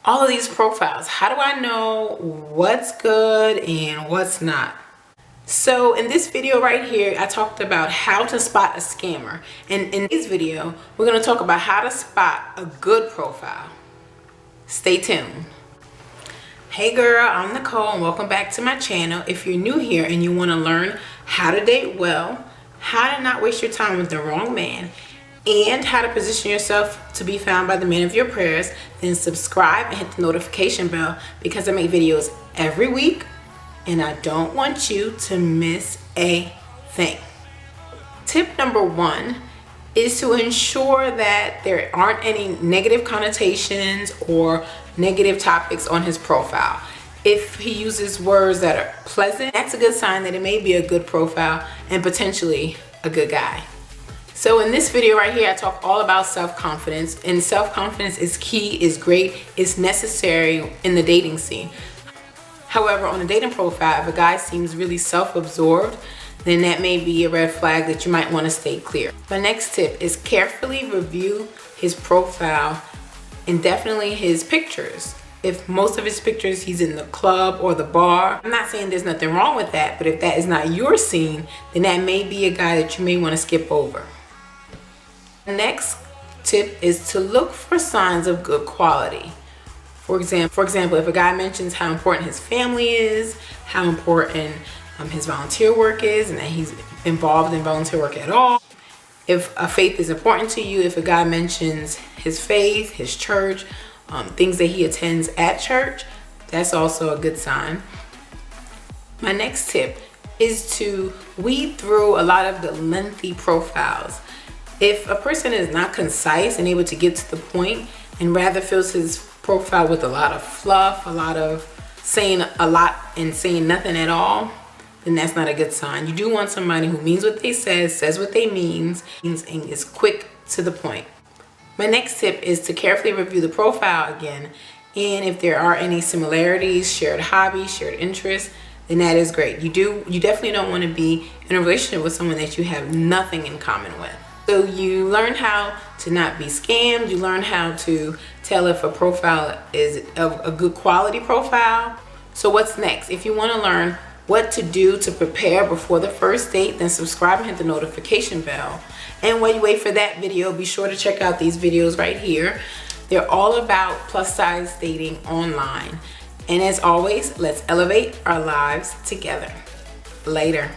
all of these profiles. How do I know what's good and what's not? So in this video right here, I talked about how to spot a scammer. And in this video, we're going to talk about how to spot a good profile. Stay tuned. Hey girl, I'm Nicole and welcome back to my channel. If you're new here and you want to learn how to date well, how to not waste your time with the wrong man, and how to position yourself to be found by the man of your prayers, then subscribe and hit the notification bell because I make videos every week and I don't want you to miss a thing. Tip number one is to ensure that there aren't any negative connotations or negative topics on his profile. If he uses words that are pleasant, that's a good sign that it may be a good profile and potentially a good guy. So in this video right here, I talk all about self-confidence, and self-confidence is key, is great, is necessary in the dating scene. However, on a dating profile, if a guy seems really self-absorbed, then that may be a red flag that you might want to stay clear. My next tip is carefully review his profile and definitely his pictures. If most of his pictures he's in the club or the bar, I'm not saying there's nothing wrong with that, but if that is not your scene, then that may be a guy that you may want to skip over. The next tip is to look for signs of good quality. For example, if a guy mentions how important his family is, how important his volunteer work is, and that he's involved in volunteer work at all. If a faith is important to you, if a guy mentions his faith, his church, things that he attends at church, that's also a good sign. My next tip is to weed through a lot of the lengthy profiles. If a person is not concise and able to get to the point and rather fills his profile with a lot of fluff, a lot of saying a lot and saying nothing at all, then that's not a good sign. You do want somebody who means what they says what they means, and is quick to the point. My next tip is to carefully review the profile again, and if there are any similarities, shared hobbies, shared interests, then that is great. You definitely don't want to be in a relationship with someone that you have nothing in common with. So you learn how to not be scammed. You learn how to tell if a profile is a good quality profile. So what's next? If you want to learn what to do to prepare before the first date, then subscribe and hit the notification bell. And while you wait for that video, be sure to check out these videos right here. They're all about plus size dating online. And as always, let's elevate our lives together. Later.